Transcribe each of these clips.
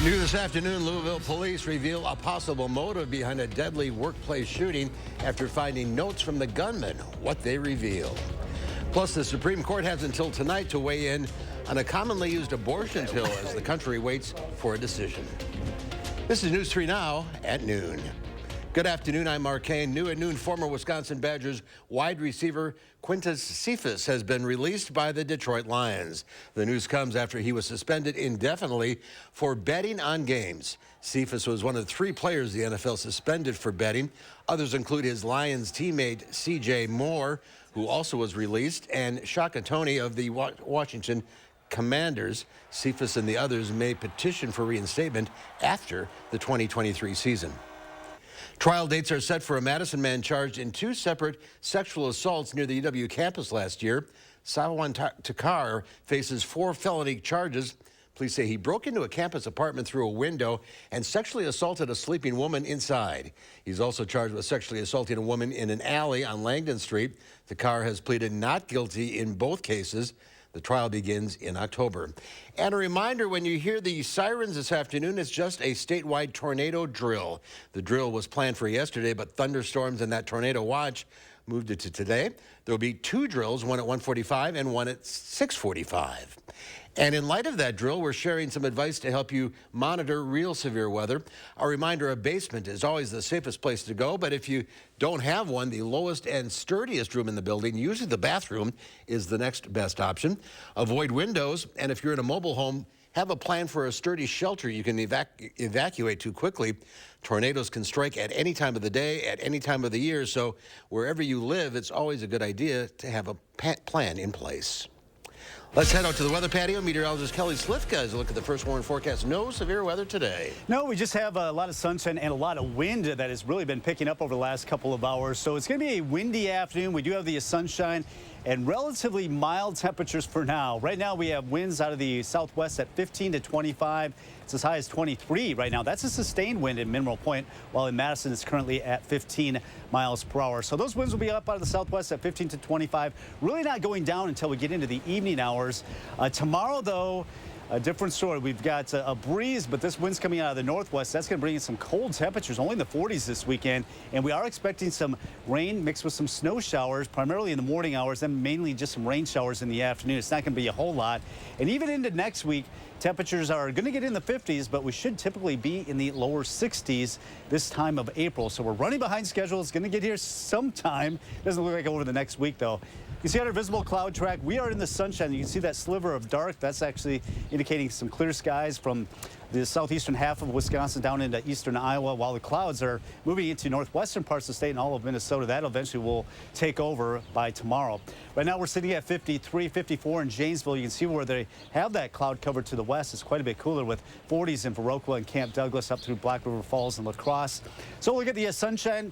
New this afternoon, Louisville police reveal a possible motive behind a deadly workplace shooting after finding notes from the gunman. What they reveal. Plus, the Supreme Court has until tonight to weigh in on a commonly used abortion pill as the country waits for a decision. This is News 3 Now at noon. Good afternoon, I'm Mark Kane. New at noon, former Wisconsin Badgers wide receiver Quintus Cephas has been released by the Detroit Lions. The news comes after he was suspended indefinitely for betting on games. Cephas was one of 3 players the NFL suspended for betting. Others include his Lions teammate C.J. Moore, who also was released, and Shaka Toney of the Washington Commanders. Cephas and the others may petition for reinstatement after the 2023 season. Trial dates are set for a Madison man charged in 2 separate sexual assaults near the UW campus last year. Sawan Takar faces 4 felony charges. Police say he broke into a campus apartment through a window and sexually assaulted a sleeping woman inside. He's also charged with sexually assaulting a woman in an alley on Langdon Street. Takar has pleaded not guilty in both cases. The trial begins in October. And a reminder, when you hear the sirens this afternoon, it's just a statewide tornado drill. The drill was planned for yesterday, but thunderstorms and that tornado watch moved it to today. There will be 2 drills, one at 1:45 and one at 6:45. And in light of that drill, we're sharing some advice to help you monitor real severe weather. A reminder, a basement is always the safest place to go, but if you don't have one, the lowest and sturdiest room in the building, usually the bathroom, is the next best option. Avoid windows, and if you're in a mobile home, have a plan for a sturdy shelter you can evacuate to quickly. Tornadoes can strike at any time of the day, at any time of the year, so wherever you live, it's always a good idea to have a plan in place. Let's head out to the weather patio. Meteorologist Kelly Slifka has a look at the first warning forecast. No severe weather today. No, we just have a lot of sunshine and a lot of wind that has really been picking up over the last couple of hours. So it's going to be a windy afternoon. We do have the sunshine and relatively mild temperatures for now. Right now we have winds out of the southwest at 15 to 25. It's as high as 23 right now. That's a sustained wind in Mineral Point, while in Madison it's currently at 15 miles per hour. So those winds will be up out of the southwest at 15 to 25. Really not going down until we get into the evening hours. Tomorrow, though, a different story. We've got a breeze, but this wind's coming out of the northwest. That's going to bring in some cold temperatures, only in the 40s this weekend. And we are expecting some rain mixed with some snow showers, primarily in the morning hours, and mainly just some rain showers in the afternoon. It's not going to be a whole lot. And even into next week, temperatures are going to get in the 50s, but we should typically be in the lower 60s this time of April. So we're running behind schedule. It's going to get here sometime. Doesn't look like over the next week, though. You see on our visible cloud track, we are in the sunshine. You can see that sliver of dark. That's actually indicating some clear skies from the southeastern half of Wisconsin down into eastern Iowa, while the clouds are moving into northwestern parts of the state and all of Minnesota. That eventually will take over by tomorrow. Right now we're sitting at 53, 54 in Janesville. You can see where they have that cloud cover to the west. It's quite a bit cooler with 40s in Viroqua and Camp Douglas up through Black River Falls and La Crosse. So we'll get the sunshine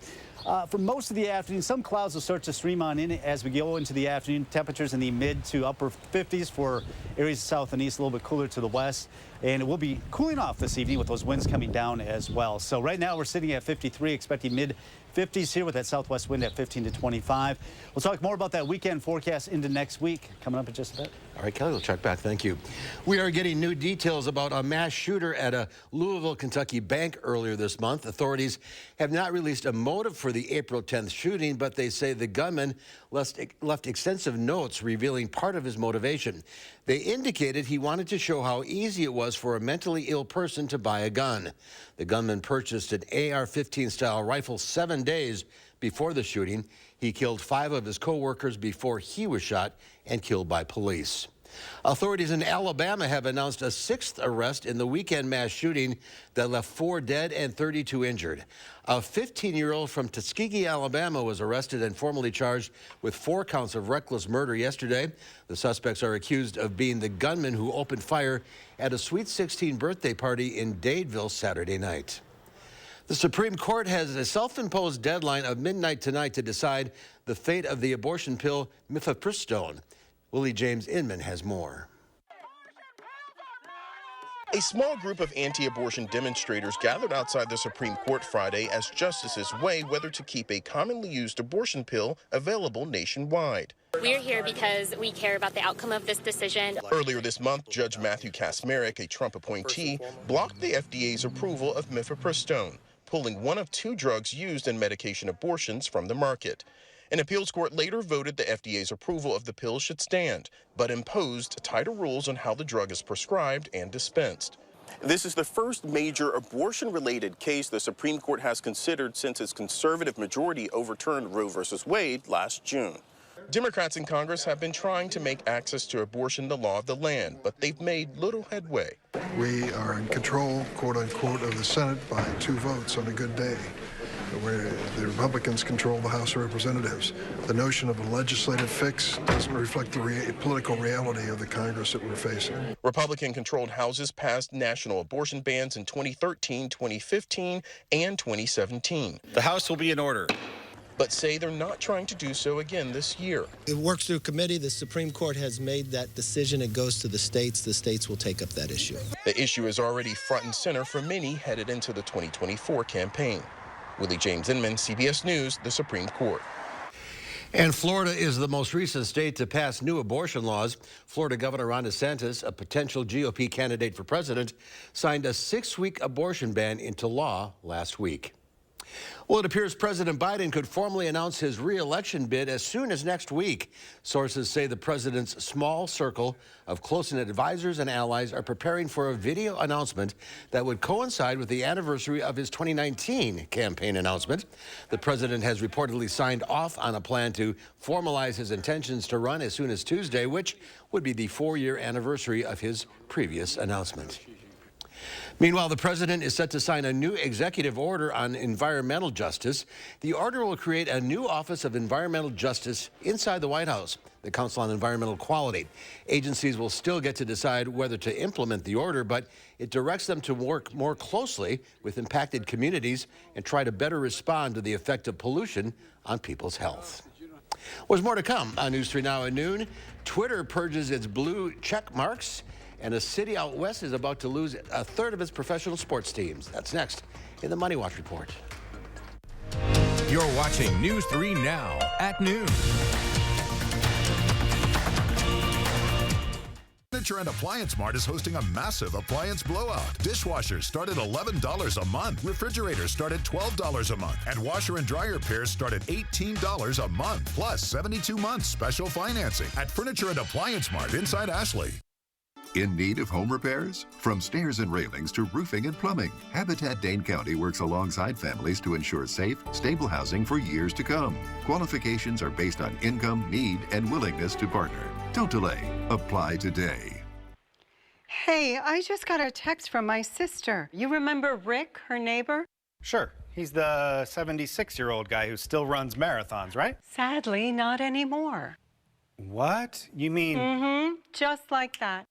for most of the afternoon. Some clouds will start to stream on in as we go into the afternoon. Temperatures in the mid to upper 50s for areas south and east, a little bit cooler to the west. And it will be cooling off this evening with those winds coming down as well. So right now we're sitting at 53, expecting mid 50s here with that southwest wind at 15 to 25. We'll talk more about that weekend forecast into next week coming up in just a bit. All right, Kelly, we'll check back. Thank you. We are getting new details about a mass shooter at a Louisville, Kentucky bank earlier this month. Authorities have not released a motive for the April 10th shooting, but they say the gunman left extensive notes revealing part of his motivation. They indicated he wanted to show how easy it was for a mentally ill person to buy a gun. The gunman purchased an AR-15 style rifle 7 days before the shooting. He killed 5 of his co-workers before he was shot and killed by police. Authorities in Alabama have announced a 6th arrest in the weekend mass shooting that left 4 dead and 32 injured. A 15-year-old from Tuskegee, Alabama was arrested and formally charged with 4 counts of reckless murder yesterday. The suspects are accused of being the gunman who opened fire at a Sweet 16 birthday party in Dadeville Saturday night. The Supreme Court has a self-imposed deadline of midnight tonight to decide the fate of the abortion pill mifepristone. Willie James Inman has more. A small group of anti-abortion demonstrators gathered outside the Supreme Court Friday as justices weigh whether to keep a commonly used abortion pill available nationwide. We're here because we care about the outcome of this decision. Earlier this month, Judge Matthew Kacsmaryk, a Trump appointee, blocked the FDA's approval of mifepristone, pulling one of two drugs used in medication abortions from the market. An appeals court later voted the FDA's approval of the pill should stand, but imposed tighter rules on how the drug is prescribed and dispensed. This is the first major abortion-related case the Supreme Court has considered since its conservative majority overturned Roe v. Wade last June. Democrats in Congress have been trying to make access to abortion the law of the land, but they've made little headway. We are in control, quote-unquote, of the Senate by 2 votes on a good day, where the Republicans control the House of Representatives. The notion of a legislative fix doesn't reflect the political reality of the Congress that we're facing. Republican-controlled houses passed national abortion bans in 2013, 2015, and 2017. The House will be in order, but say they're not trying to do so again this year. It works through committee. The Supreme Court has made that decision. It goes to the states. The states will take up that issue. The issue is already front and center for many headed into the 2024 campaign. Willie James Inman, CBS News, the Supreme Court. And Florida is the most recent state to pass new abortion laws. Florida Governor Ron DeSantis, a potential GOP candidate for president, signed a 6-week abortion ban into law last week. Well, it appears President Biden could formally announce his re-election bid as soon as next week. Sources say the president's small circle of close-knit advisors and allies are preparing for a video announcement that would coincide with the anniversary of his 2019 campaign announcement. The president has reportedly signed off on a plan to formalize his intentions to run as soon as Tuesday, which would be the 4-year anniversary of his previous announcement. Meanwhile, the president is set to sign a new executive order on environmental justice. The order will create a new Office of Environmental Justice inside the White House, the Council on Environmental Quality. Agencies will still get to decide whether to implement the order, but it directs them to work more closely with impacted communities and try to better respond to the effect of pollution on people's health. There's more to come on News 3 Now at noon. Twitter purges its blue check marks, and a city out west is about to lose a third of its professional sports teams. That's next in the Money Watch Report. You're watching News 3 Now at noon. Furniture and Appliance Mart is hosting a massive appliance blowout. Dishwashers start at $11 a month. Refrigerators start at $12 a month. And washer and dryer pairs start at $18 a month. Plus 72 months special financing at Furniture and Appliance Mart inside Ashley. In need of home repairs? From stairs and railings to roofing and plumbing, Habitat Dane County works alongside families to ensure safe, stable housing for years to come. Qualifications are based on income, need, and willingness to partner. Don't delay. Apply today. Hey, I just got a text from my sister. You remember Rick, her neighbor? Sure. He's the 76-year-old guy who still runs marathons, right? Sadly, not anymore. What? You mean... Mm-hmm. Just like that.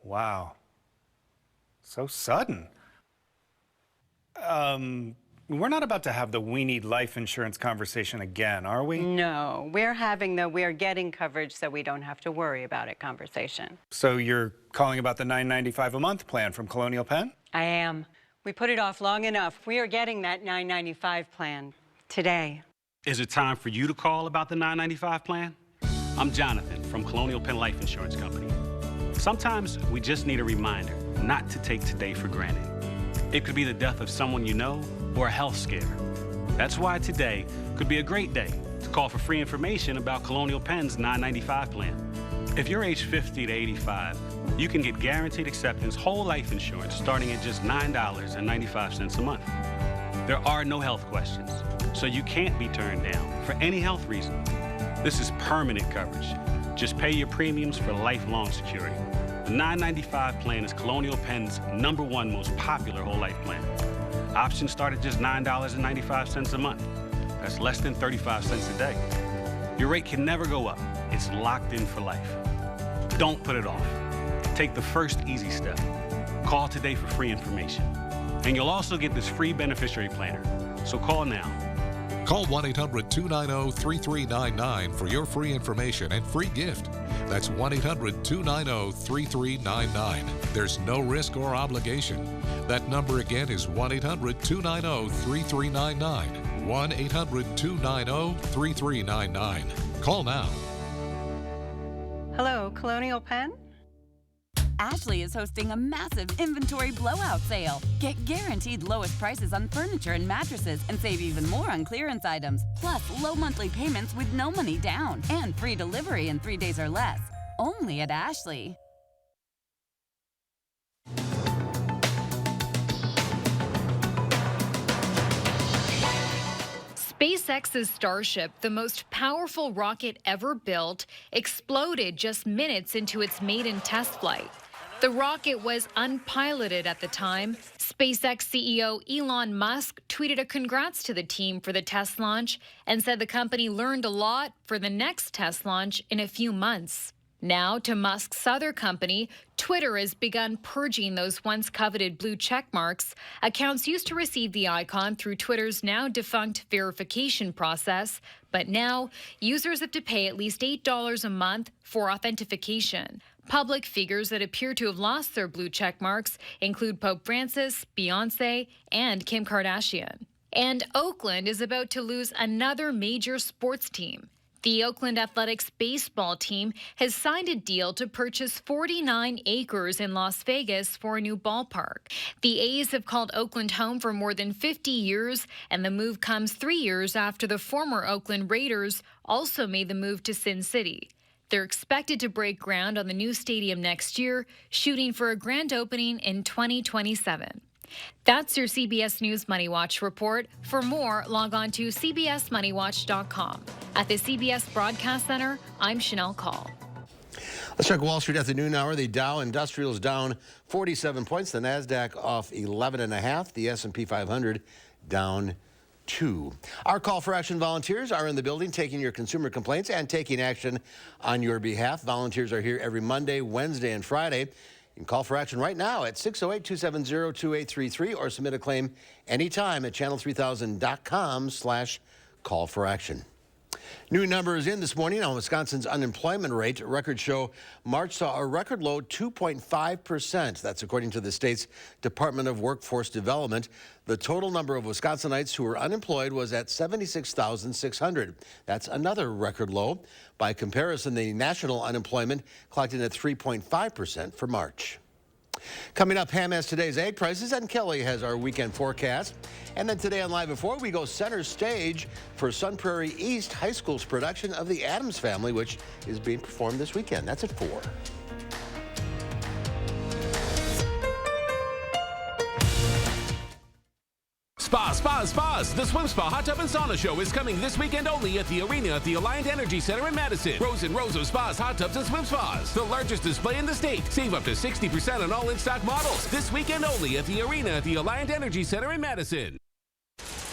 Wow. So sudden. We're not about to have the we need life insurance conversation again, are we? No, we're having the we're getting coverage so we don't have to worry about it conversation. So you're calling about the $9.95 a month plan from Colonial Penn? I am. We put it off long enough. We are getting that $9.95 plan today. Is it time for you to call about the $9.95 plan? I'm Jonathan from Colonial Penn Life Insurance Company. Sometimes we just need a reminder not to take today for granted. It could be the death of someone you know or a health scare. That's why today could be a great day to call for free information about Colonial Penn's $9.95 plan. If you're age 50 to 85, you can get guaranteed acceptance whole life insurance starting at just $9.95 a month. There are no health questions, so you can't be turned down for any health reason. This is permanent coverage. Just pay your premiums for lifelong security. The $9.95 plan is Colonial Penn's #1 most popular whole life plan. Options start at just $9.95 a month. That's less than 35 cents a day. Your rate can never go up. It's locked in for life. Don't put it off. Take the first easy step. Call today for free information. And you'll also get this free beneficiary planner. So call now. Call 1-800-290-3399 for your free information and free gift. That's 1-800-290-3399. There's no risk or obligation. That number again is 1-800-290-3399. 1-800-290-3399. Call now. Hello, Colonial Penn? Ashley is hosting a massive inventory blowout sale. Get guaranteed lowest prices on furniture and mattresses and save even more on clearance items. Plus, low monthly payments with no money down and free delivery in 3 days or less. Only at Ashley. SpaceX's Starship, the most powerful rocket ever built, exploded just minutes into its maiden test flight. The rocket was unpiloted at the time. SpaceX CEO Elon Musk tweeted a congrats to the team for the test launch and said the company learned a lot for the next test launch in a few months. Now, to Musk's other company, Twitter has begun purging those once coveted blue check marks. Accounts used to receive the icon through Twitter's now defunct verification process, but now users have to pay at least $8 a month for authentication. Public figures that appear to have lost their blue check marks include Pope Francis, Beyoncé, and Kim Kardashian. And Oakland is about to lose another major sports team. The Oakland Athletics baseball team has signed a deal to purchase 49 acres in Las Vegas for a new ballpark. The A's have called Oakland home for more than 50 years, and the move comes 3 years after the former Oakland Raiders also made the move to Sin City. They're expected to break ground on the new stadium next year, shooting for a grand opening in 2027. That's your CBS News Money Watch report. For more, log on to cbsmoneywatch.com. At the CBS Broadcast Center, I'm Chanel Call. Let's check Wall Street at the noon hour. The Dow Industrials down 47 points. The Nasdaq off 11.5. The S&P 500 down 2. Our call for action volunteers are in the building taking your consumer complaints and taking action on your behalf. Volunteers are here every Monday, Wednesday, and Friday. You can call for action right now at 608-270-2833 or submit a claim anytime at channel3000.com/call-for-action. New numbers in this morning on Wisconsin's unemployment rate. Records show March saw a record low 2.5%. That's according to the state's Department of Workforce Development. The total number of Wisconsinites who were unemployed was at 76,600. That's another record low. By comparison, the national unemployment clocked in at 3.5% for March. Coming up, Pam has today's egg prices, and Kelly has our weekend forecast. And then today on Live at 4, we go center stage for Sun Prairie East High School's production of The Addams Family, which is being performed this weekend. That's at 4. Spas. The Swim Spa Hot Tub and Sauna Show is coming this weekend only at the arena at the Alliant Energy Center in Madison. Rows and rows of spas, hot tubs, and swim spas. The largest display in the state. Save up to 60% on all in-stock models. This weekend only at the arena at the Alliant Energy Center in Madison.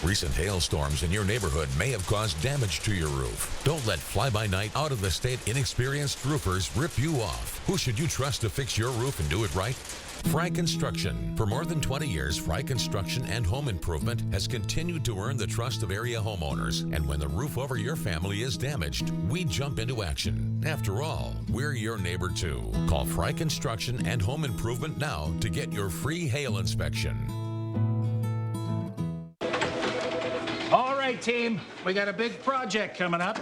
Recent hailstorms in your neighborhood may have caused damage to your roof. Don't let fly-by-night, out-of-the-state, inexperienced roofers rip you off. Who should you trust to fix your roof and do it right? Fry Construction. For more than 20 years, Fry Construction and Home Improvement has continued to earn the trust of area homeowners. And when the roof over your family is damaged, we jump into action. After all, we're your neighbor too. Call Fry Construction and Home Improvement now to get your free hail inspection. All right, team, we got a big project coming up.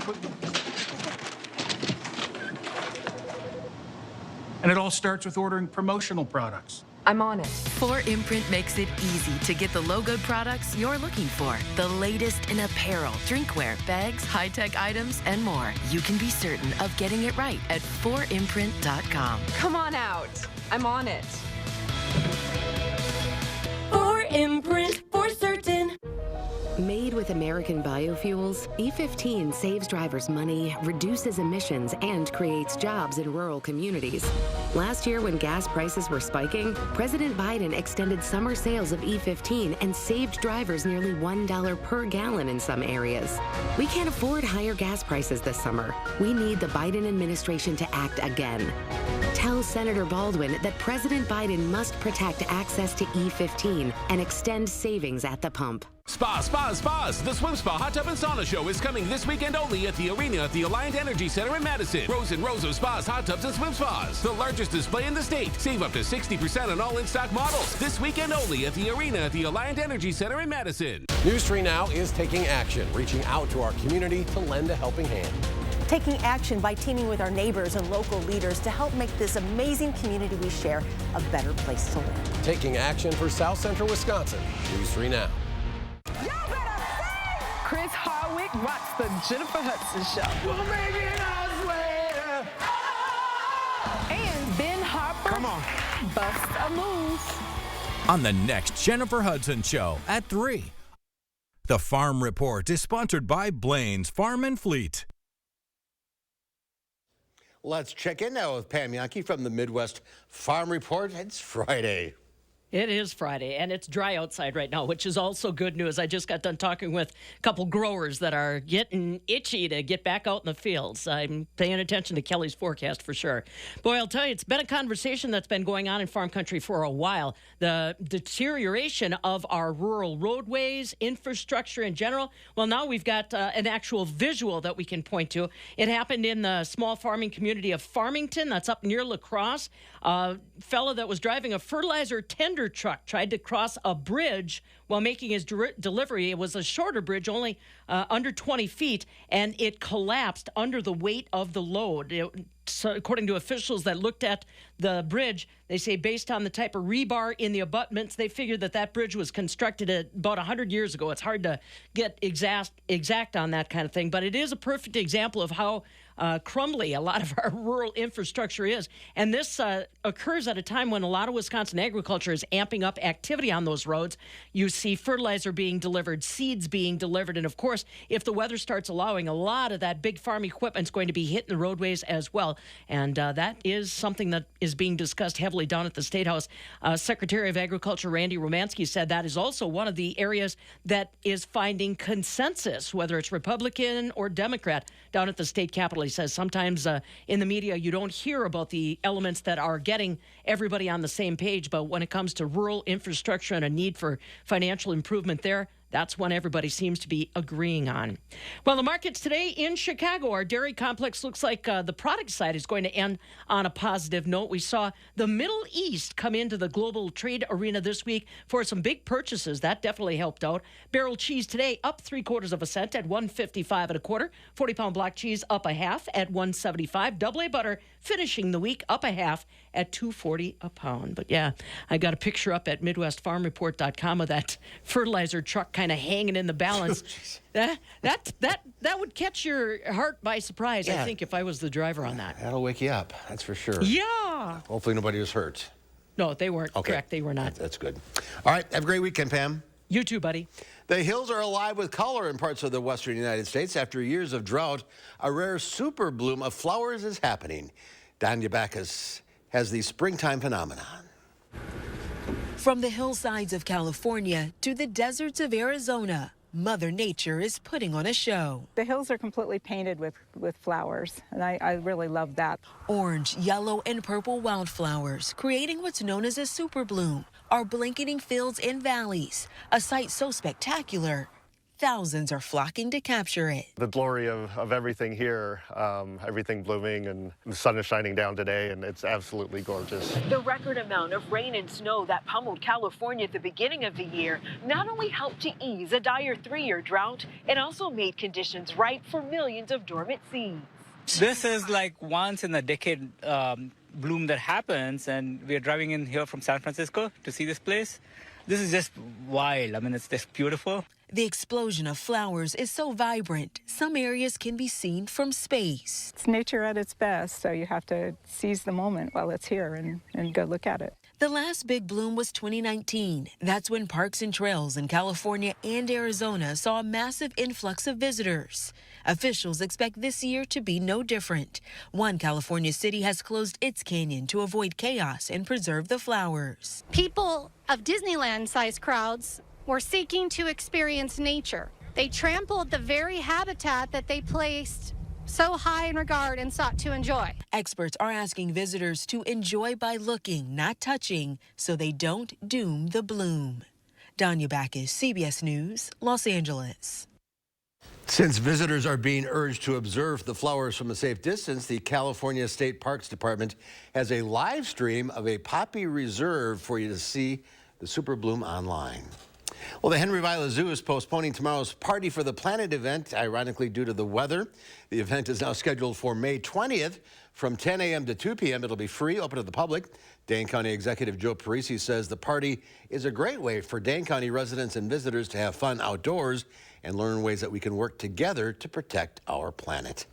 And it all starts with ordering promotional products. I'm on it. 4imprint makes it easy to get the logoed products you're looking for. The latest in apparel, drinkware, bags, high-tech items, and more. You can be certain of getting it right at 4imprint.com. Come on out. I'm on it. 4imprint for certain. Made with American biofuels, E15 saves drivers money, reduces emissions, and creates jobs in rural communities. Last year, when gas prices were spiking, President Biden extended summer sales of E15 and saved drivers nearly $1 per gallon in some areas. We can't afford higher gas prices this summer. We need the Biden administration to act again. Tell Senator Baldwin that President Biden must protect access to E15 and extend savings at the pump. Spas. The Swim Spa Hot Tub and Sauna Show is coming this weekend only at the arena at the Alliant Energy Center in Madison. Rose and Roseau Spas, Hot Tubs, and Swim Spas. The largest display in the state. Save up to 60% on all in-stock models. This weekend only at the arena at the Alliant Energy Center in Madison. News 3 Now is taking action, reaching out to our community to lend a helping hand. Taking action by teaming with our neighbors and local leaders to help make this amazing community we share a better place to live. Taking action for South Central Wisconsin. News 3 Now. Chris Hardwick rocks the Jennifer Hudson Show. We'll make it elsewhere. And Ben Harper busts a move. On the next Jennifer Hudson Show at 3. The Farm Report is sponsored by Blaine's Farm and Fleet. Let's check in now with Pam Yankee from the Midwest Farm Report. It's Friday. It is Friday, and it's dry outside right now, which is also good news. I just got done talking with a couple growers that are getting itchy to get back out in the fields. I'm paying attention to Kelly's forecast for sure. Boy, I'll tell you, it's been a conversation that's been going on in farm country for a while. The deterioration of our rural roadways, infrastructure in general. Well, now we've got an actual visual that we can point to. It happened in the small farming community of Farmington. That's up near La Crosse. A fellow that was driving a fertilizer tender truck tried to cross a bridge while making his delivery. It was a shorter bridge, only under 20 feet, and it collapsed under the weight of the load. So according to officials that looked at the bridge, they say based on the type of rebar in the abutments, they figured that bridge was constructed about 100 years ago. It's hard to get exact on that kind of thing, but it is a perfect example of how crumbly a lot of our rural infrastructure is. And this occurs at a time when a lot of Wisconsin agriculture is amping up activity on those roads. You see fertilizer being delivered, seeds being delivered, and of course, if the weather starts allowing, a lot of that big farm equipment is going to be hitting the roadways as well. And that is something that is being discussed heavily down at the State House. Secretary of Agriculture Randy Romanski said that is also one of the areas that is finding consensus, whether it's Republican or Democrat, down at the state capitol. He says sometimes in the media you don't hear about the elements that are getting everybody on the same page, but when it comes to rural infrastructure and a need for financial improvement there, that's one everybody seems to be agreeing on. Well, the markets today in Chicago, our dairy complex looks like the product side is going to end on a positive note. We saw the Middle East come into the global trade arena this week for some big purchases. That definitely helped out. Barrel cheese today up 0.75 cents at $1.55 1/4. 40-pound block cheese up a half at $1.75. Double A butter finishing the week up a half at $2.40 a pound. But yeah, I got a picture up at MidwestFarmReport.com of that fertilizer truck kind of hanging in the balance. that would catch your heart by surprise, I think, if I was the driver on that. That'll wake you up, that's for sure. Yeah. Hopefully nobody was hurt. No, they weren't. Okay. Correct, they were not. That's good. All right, have a great weekend, Pam. You too, buddy. The hills are alive with color in parts of the western United States. After years of drought, a rare super bloom of flowers is happening. Danya Backus has the springtime phenomenon. From the hillsides of California to the deserts of Arizona, Mother Nature is putting on a show. The hills are completely painted with flowers, and I really love that. Orange, yellow, and purple wildflowers, creating what's known as a super bloom, are blanketing fields and valleys, a sight so spectacular, thousands are flocking to capture it. The glory of everything here, everything blooming, and the sun is shining down today, and it's absolutely gorgeous. The record amount of rain and snow that pummeled California at the beginning of the year not only helped to ease a dire 3-year drought, it also made conditions ripe for millions of dormant seeds. This is like once in a decade bloom that happens, and we're driving in here from San Francisco to see this place. This is just wild. I mean, it's just beautiful. The explosion of flowers is so vibrant, some areas can be seen from space. It's nature at its best, so you have to seize the moment while it's here and go look at it. The last big bloom was 2019. That's when parks and trails in California and Arizona saw a massive influx of visitors. Officials expect this year to be no different. One California city has closed its canyon to avoid chaos and preserve the flowers. People of Disneyland-sized crowds were seeking to experience nature. They trampled the very habitat that they placed so high in regard and sought to enjoy. Experts are asking visitors to enjoy by looking, not touching, so they don't doom the bloom. Danya Backus, CBS News, Los Angeles. Since visitors are being urged to observe the flowers from a safe distance, the California State Parks Department has a live stream of a poppy reserve for you to see the super bloom online. Well, the Henry Vila Zoo is postponing tomorrow's Party for the Planet event, ironically due to the weather. The event is now scheduled for May 20th from 10 a.m. to 2 p.m. It'll be free, open to the public. Dane County Executive Joe Parisi says the party is a great way for Dane County residents and visitors to have fun outdoors and learn ways that we can work together to protect our planet.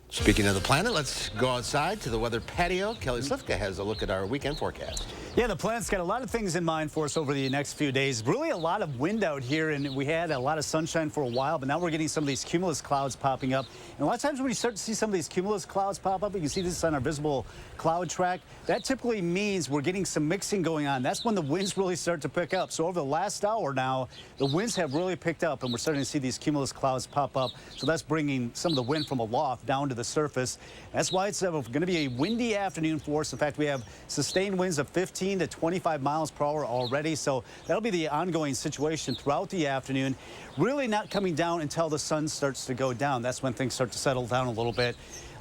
Speaking of the planet, let's go outside to the weather patio. Kelly Slifka has a look at our weekend forecast. Yeah, the planet's got a lot of things in mind for us over the next few days. Really a lot of wind out here, and we had a lot of sunshine for a while, but now we're getting some of these cumulus clouds popping up. And a lot of times when you start to see some of these cumulus clouds pop up, you can see this on our visible cloud track. That typically means we're getting some mixing going on. That's when the winds really start to pick up. So over the last hour now, the winds have really picked up, and we're starting to see these cumulus clouds pop up. So that's bringing some of the wind from aloft down to the surface. That's why it's going to be a windy afternoon for us. In fact, we have sustained winds of 15 to 25 miles per hour already. So that'll be the ongoing situation throughout the afternoon. Really not coming down until the sun starts to go down. That's when things start to settle down a little bit.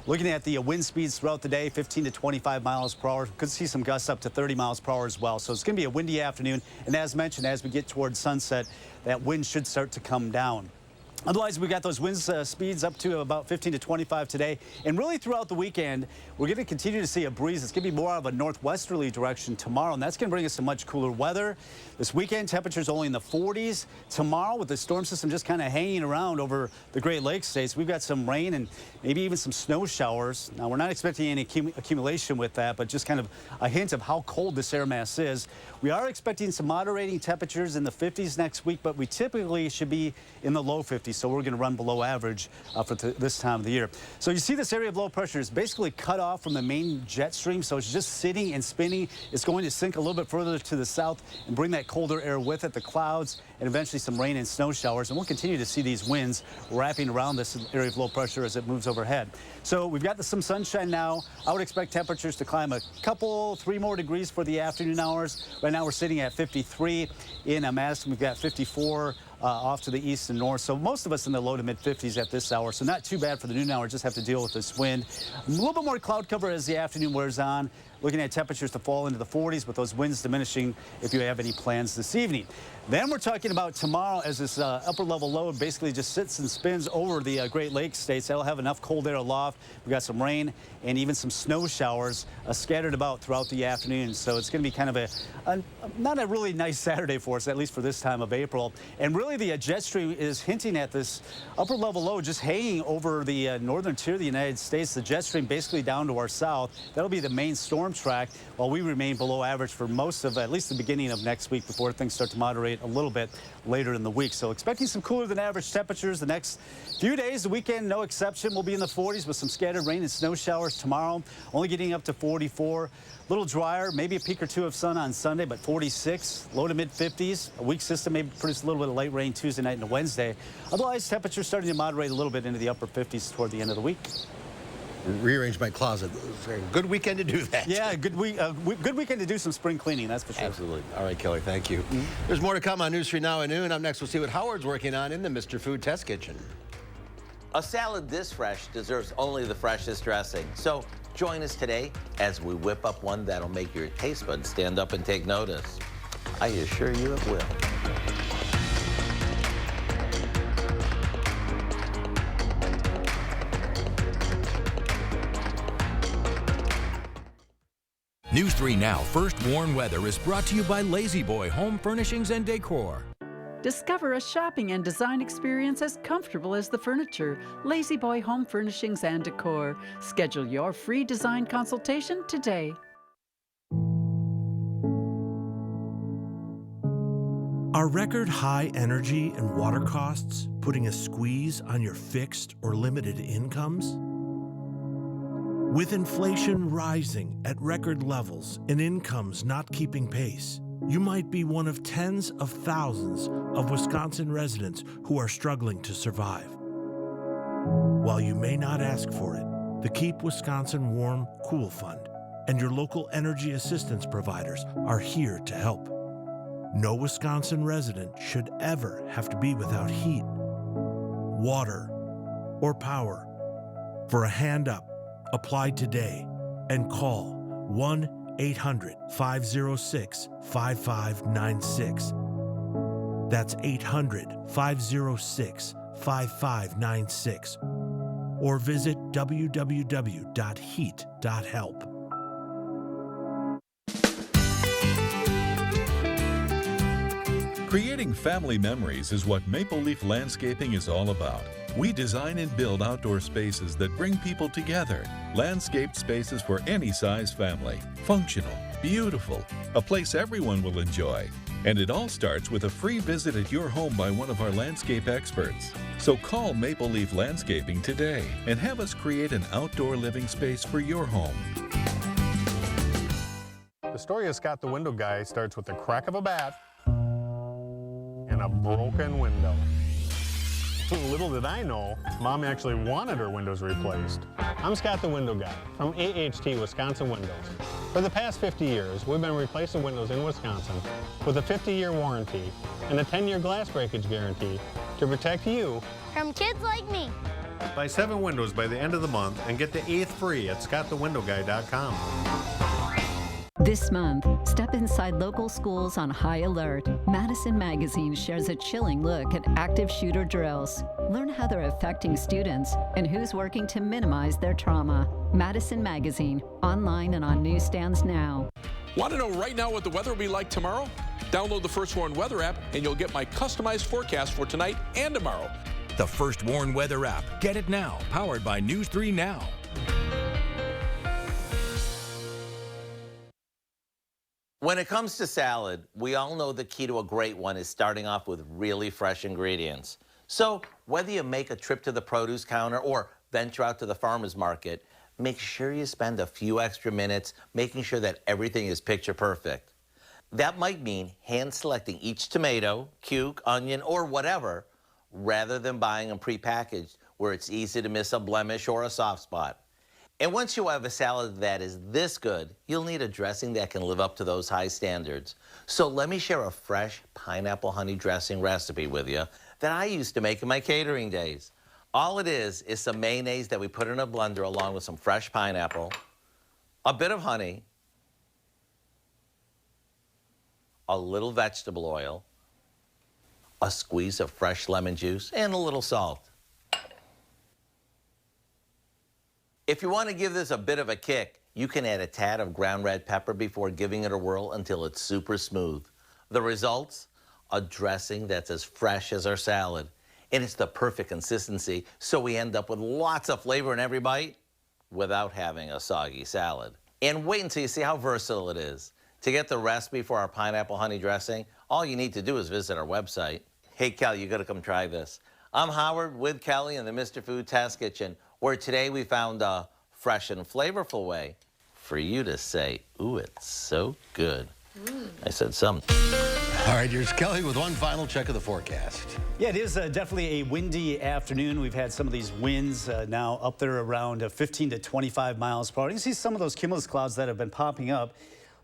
Looking at the wind speeds throughout the day, 15 to 25 miles per hour. Could see some gusts up to 30 miles per hour as well. So it's going to be a windy afternoon. And as mentioned, as we get towards sunset, that wind should start to come down. Otherwise, we got those wind speeds up to about 15 to 25 today. And really throughout the weekend, we're going to continue to see a breeze. It's going to be more of a northwesterly direction tomorrow, and that's going to bring us some much cooler weather. This weekend, temperatures only in the 40s. Tomorrow, with the storm system just kind of hanging around over the Great Lakes states, we've got some rain and maybe even some snow showers. Now, we're not expecting any accumulation with that, but just kind of a hint of how cold this air mass is. We are expecting some moderating temperatures in the 50s next week, but we typically should be in the low 50s. So we're going to run below average for this time of the year. So you see this area of low pressure is basically cut off from the main jet stream. So it's just sitting and spinning. It's going to sink a little bit further to the south and bring that colder air with it, the clouds, and eventually some rain and snow showers. And we'll continue to see these winds wrapping around this area of low pressure as it moves overhead. So we've got some sunshine now. I would expect temperatures to climb a couple, 3 more degrees for the afternoon hours. Right now we're sitting at 53 in Madison. We've got 54 off to the east and north. So most of us in the low to mid 50s at this hour. So not too bad for the noon hour. Just have to deal with this wind. A little bit more cloud cover as the afternoon wears on. Looking at temperatures to fall into the 40s with those winds diminishing if you have any plans this evening. Then we're talking about tomorrow as this upper level low basically just sits and spins over the Great Lakes states. That'll have enough cold air aloft. We've got some rain and even some snow showers scattered about throughout the afternoon. So it's going to be kind of not a really nice Saturday for us, at least for this time of April. And really the jet stream is hinting at this upper level low just hanging over the northern tier of the United States. The jet stream basically down to our south. That'll be the main storm track while we remain below average for most of at least the beginning of next week before things start to moderate a little bit later in the week. So expecting some cooler than average temperatures the next few days. The weekend, no exception. We'll be in the 40s with some scattered rain and snow showers tomorrow. Only getting up to 44. A little drier, maybe a peak or two of sun on Sunday, but 46, low to mid 50s. A weak system may produce a little bit of light rain Tuesday night and Wednesday. Otherwise, temperatures starting to moderate a little bit into the upper 50s toward the end of the week. Rearrange my closet. Good weekend to do that. Yeah, good weekend to do some spring cleaning, that's for sure. Absolutely. All right, Kelly, thank you. There's more to come on News 3 Now at noon. Up next, we'll see what Howard's working on in the Mr. Food Test Kitchen. A salad this fresh deserves only the freshest dressing. So join us today as we whip up one that'll make your taste buds stand up and take notice. I assure you it will. News 3 Now First Warn Weather is brought to you by Lazy Boy Home Furnishings and Decor. Discover a shopping and design experience as comfortable as the furniture. Lazy Boy Home Furnishings and Decor. Schedule your free design consultation today. Are record high energy and water costs putting a squeeze on your fixed or limited incomes? With inflation rising at record levels and incomes not keeping pace, you might be one of tens of thousands of Wisconsin residents who are struggling to survive. While you may not ask for it, the Keep Wisconsin Warm Cool Fund and your local energy assistance providers are here to help. No Wisconsin resident should ever have to be without heat, water, or power. For a hand up, apply today and call 1-800-506-5596. That's 800-506-5596. Or visit www.heat.help. Creating family memories is what Maple Leaf Landscaping is all about. We design and build outdoor spaces that bring people together. Landscaped spaces for any size family. Functional, beautiful, a place everyone will enjoy. And it all starts with a free visit at your home by one of our landscape experts. So call Maple Leaf Landscaping today and have us create an outdoor living space for your home. The story of Scott the Window Guy starts with the crack of a bat and a broken window. Little did I know, Mom actually wanted her windows replaced. I'm Scott the Window Guy from AHT Wisconsin Windows. For the past 50 years, we've been replacing windows in Wisconsin with a 50-year warranty and a 10-year glass breakage guarantee to protect you From kids like me. Buy 7 windows by the end of the month and get the 8th free at scottthewindowguy.com. This month, step inside local schools on high alert. Madison Magazine shares a chilling look at active shooter drills. Learn how they're affecting students and who's working to minimize their trauma. Madison Magazine, online and on newsstands now. Want to know right now what the weather will be like tomorrow? Download the First Warn Weather app and you'll get my customized forecast for tonight and tomorrow. The First Warn Weather app. Get it now. Powered by News 3 Now. When it comes to salad, we all know the key to a great one is starting off with really fresh ingredients. So whether you make a trip to the produce counter or venture out to the farmer's market, make sure you spend a few extra minutes making sure that everything is picture perfect. That might mean hand selecting each tomato, cuke, onion, or whatever, rather than buying them prepackaged where it's easy to miss a blemish or a soft spot. And once you have a salad that is this good, you'll need a dressing that can live up to those high standards. So let me share a fresh pineapple honey dressing recipe with you that I used to make in my catering days. All it is some mayonnaise that we put in a blender along with some fresh pineapple, a bit of honey, a little vegetable oil, a squeeze of fresh lemon juice, and a little salt. If you want to give this a bit of a kick, you can add a tad of ground red pepper before giving it a whirl until it's super smooth. The results? A dressing that's as fresh as our salad. And it's the perfect consistency, so we end up with lots of flavor in every bite without having a soggy salad. And wait until you see how versatile it is. To get the recipe for our pineapple honey dressing, all you need to do is visit our website. Hey, Kelly, you got to come try this. I'm Howard with Kelly in the Mr. Food Test Kitchen, where today we found a fresh and flavorful way for you to say, ooh, it's so good. I said something. All right, here's Kelly with one final check of the forecast. Yeah, it is definitely a windy afternoon. We've had some of these winds now up there around 15 to 25 miles per hour. You can see some of those cumulus clouds that have been popping up.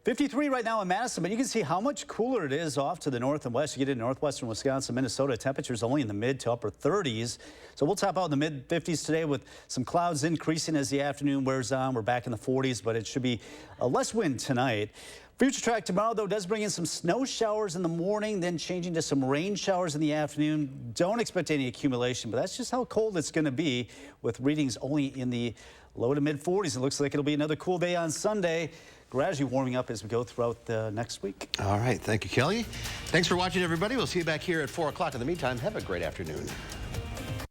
53 right now in Madison, but you can see how much cooler it is off to the north and west. You get into northwestern Wisconsin, Minnesota, temperatures only in the mid to upper 30s. So we'll top out in the mid 50s today with some clouds increasing as the afternoon wears on. We're back in the 40s, but it should be less wind tonight. Future track tomorrow, though, does bring in some snow showers in the morning, then changing to some rain showers in the afternoon. Don't expect any accumulation, but that's just how cold it's going to be with readings only in the low to mid 40s. It looks like it'll be another cool day on Sunday. Gradually warming up as we go throughout the next week. All right. Thank you, Kelly. Thanks for watching, everybody. We'll see you back here at 4 o'clock. In the meantime, have a great afternoon.